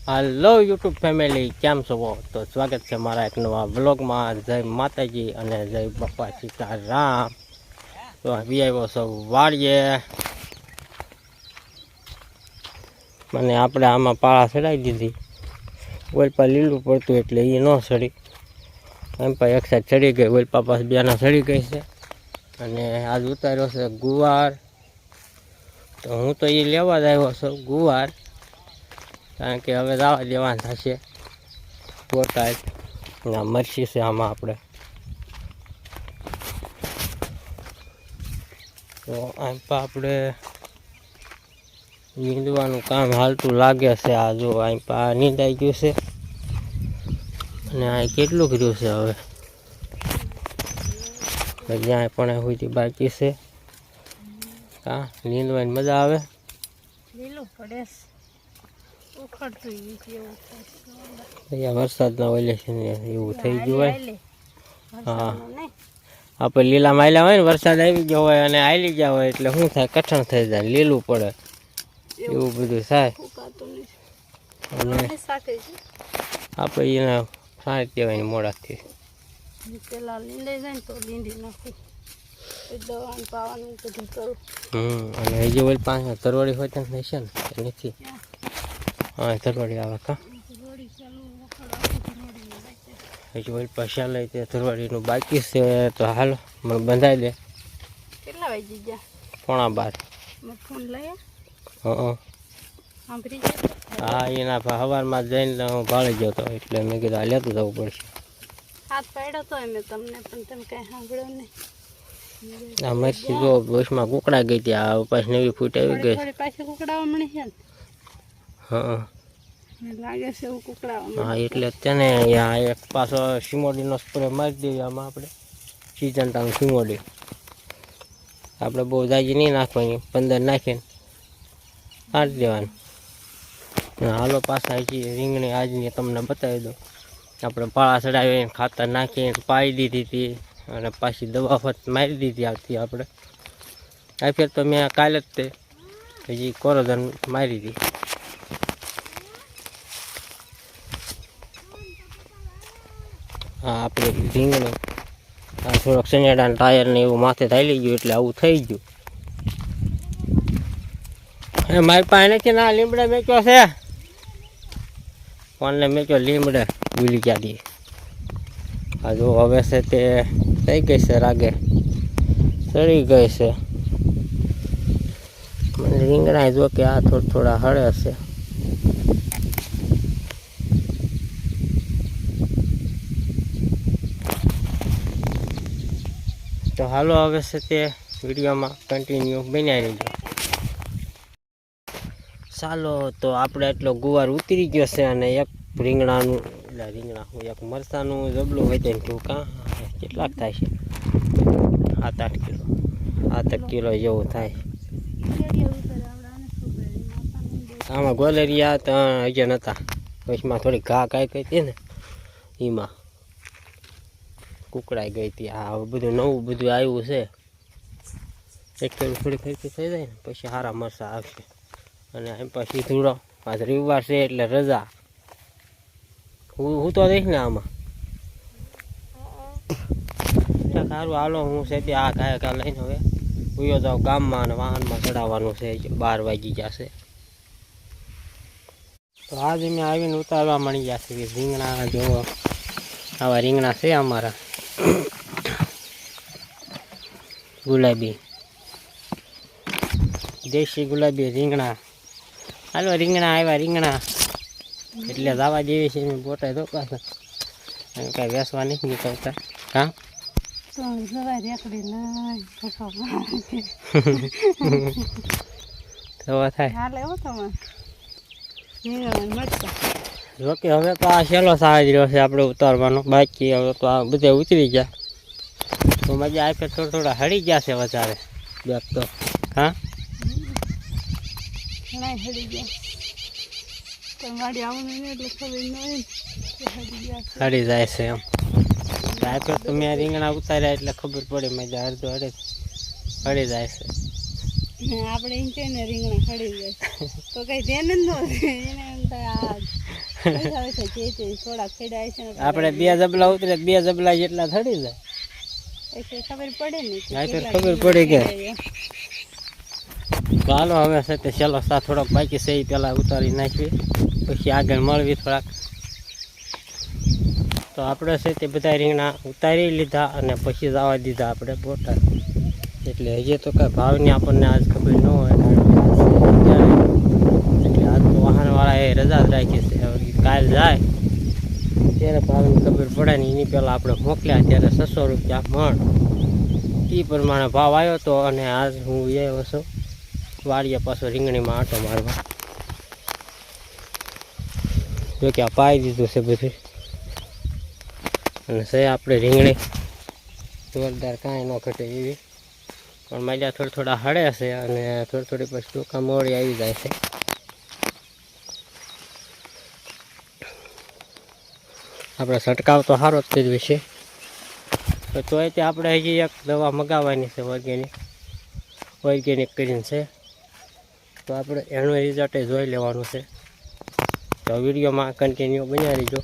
Hello YouTube family केम छो तो स्वागत है मारा एक नवा व्लॉग में। जय माताजी अने जय बापा सीताराम। तो अभी आव्यो छो वाड़िए मैंने आपणे आमां पाळा चढ़ाई दीधी। ओलपा लीलू पड़तुं एटले ए न सड़ी एम पर एक साइड चढ़ी गई ओलपा पास बेना चढ़ी गई है। अने आज उतार्यो छे गुवार। तो हूँ तो ये लेवा ज आव्यो छुं गुवार कारण के हवे दवा देवान थशे बोटाद मरची से आमां आपणे। तो आम पर आपणे नींदवानुं काम हालतुं लागे छे। आ जो आम पर नींदाई गयुं छे अने आ केटलुं कर्युं छे हवे ज्यां पण हुई बाकी छे। का नींदवानी मजा आवे લીલું પડે ઉખડતું वरसादना ओले छे ने एवुं थई गयुं होय। हाँ આપણે લીલા માયલા હોય ને વરસાદ આવી ગયો હોય અને આલી ગયા હોય એટલે શું થાય કઠણ થઈ જાય લીલું પડે એવું બધું થાય અને આપણે એને સારી કહેવાય મોડાથી પેલા લીંદાઈ જાય ને તો લીંદી નાખું દવાનું પાવાનું બધું કરું। અને હજી ઓલી પાસે તરવાડી હોય તો નહીં છે ને નથી। હા તરવાડી આવે કા હજી ઓલી પાસે લઈ તે તરવાડીનું બાકી છે। તો હાલો મને બંધાઈ દે। કેટલા વાગી ગયા? 11:15। મેં ફોન લઈએ હા સાંભળી જાય। હા એના સવારમાં જઈને હું ભાળી ગયો હતો એટલે મેં કીધું આ લેતું જવું પડશે। હાથ પાડ્યો તો મેં તમને પણ તમે કાંઈ સાંભળ્યો નહીં। આ મરચી જો બસમાં કુકડા ગઈ હતી આ પાછી નવી ફૂટ આવી ગઈ। થોડી પાછી કુકડાવા મળી છે ને? હા મને લાગે છે એવું કુકડાવા। હા એટલે તેને આ એક પાછો સિમોડીનો સ્પ્રે મારી દઈએ આમાં આપણે સિજનટાનું સિમોડી આપણે બહુ જાજી નહીં નાખવાની 15 નાખીને કાઢી દેવાનું। હાલો પાછા હજી રીંગણી આજની તમને બતાવી દો। આપણે પાળા ચડાવીને ખાતર નાખીને પાઈ દીધી હતી અને પાછી દવા ફત મારી દીધી આવતી આપણે આ ફેર તો મેં કાલે જ તે હજી કોરોજન મારી હતી। હા આપણે રીંગણું આ થોડોક સનેડાના ટાયર ને એવું માથે થાલી ગયું એટલે આવું થઈ ગયું। એ મારી પાસે નથી ના લીમડા મેક્યો છે કોણને મેક્યો લીમડા ભૂલી ગયા દી। આ જો હવે છે તે થઈ ગઈ છે રાગે ચડી ગઈ છે। મને રીંગણા જો કે આ થોડા હળે છે। તો હાલો હવે છે તે વિડીયોમાં કન્ટિન્યુ બન્યા રહેજો। ચાલો તો આપણે એટલો ગુવાર ઉતરી ગયો છે અને એક રીંગણાનું એટલે રીંગણા એક મરચાનું જબલું હોય તેને કહું કાં કેટલાક થાય છે 7-8 કિલો 7 કિલો જેવું થાય। આમાં ગોલેરિયા તો હજી નહોતા વચમાં થોડી ઘા કાંઈ ગઈ હતી ને એમાં કુકડાઈ ગઈ હતી। આ બધું નવું બધું આવ્યું છે એક થોડી ફરકી થઈ જાય ને પછી સારા મરચાં આવશે। અને એમ પછી ધૂળો આજ રવિવાર છે એટલે રજા હું તો દઈશ ને આમાં સારું હાલો હું છે તે આ ઘા લઈને હવે ઉયો જાઉં ગામમાં અને વાહનમાં ચડાવવાનું છે 12 વાગી ગયા છે। તો આજે મેં આવીને ઉતારવા મળી ગયા છે રીંગણા જો આવા રીંગણા છે અમારા ગુલાબી દેશી ગુલાબી રીંગણા। હાલો રીંગણા આવ્યા રીંગણા એટલે દાવા જેવી છે એની બોટાઈ દો પાછા કાંઈ વેસવા નથી નીકળતા। હા થવા થાય જોકે હવે તો આ છેલ્લો સાહજ રહ્યો છે આપણે ઉતારવાનો બાકી હવે તો આ બધે ઉતરી ગયા તો મજા આપે થોડા હળી ગયા છે વધારે બેગ તો। હા હળી જાય છે એમ આપે તો મેં રીંગણા ઉતાર્યા એટલે ખબર પડે મજા અડધો હળી જાય છે। આપણે એમ કે ને રીંગણા ખડી જાય તો કઈ ધ્યાન જ ન એને થોડા ખેડાય છે ને આપણે 2 જબલા ઉતરે 2 જબલા જેટલા થડી જાય એટલે ખબર પડે ને કે હા તો કેટલા ખબર કિલો પડે કે ખેડાય. તો હાલો હવે છે તે છેલ્લો સા થોડોક બાકી છે એ પહેલાં ઉતારી નાખવી પછી આગળ મળવી થોડાક. તો આપણે છે તે બધા રીંગણા ઉતારી લીધા અને પછી જવા દીધા આપણે બોટાદ. એટલે હજી તો કાંઈ ભાવની આપણને આજ ખબર ન હોય એટલે આજ તો વાહનવાળાએ રજા જ રાખી છે. હવે કાલ જાય ત્યારે ભાવની ખબર પડે ને એની પહેલાં આપણે મોકલ્યા ત્યારે 600 રૂપિયા મણ એ પ્રમાણે ભાવ આવ્યો હતો. અને આજ હું આવ્યો છું વાડીએ પાછો રીંગણીમાં આંટો મારવા. જો કે આ પાઈ દીધું છે બધું અને છે આપણે રીંગણી જોરદાર કાંઈ ન ઘટે એવી પણ માલ્યા થોડા હળે છે અને થોડી પછી ટૂંકા મોડી આવી જાય છે. આપણે છંટકાવ તો સારો જ કર્યો છે તો તોય તે આપણે હજી એક દવા મગાવવાની છે ઓર્ગેનિક કરીને છે. તો આપણે એનું રિઝલ્ટ જોઈ લેવાનું છે. તો વિડીયોમાં કન્ટિન્યુ બન્યા રહીજો.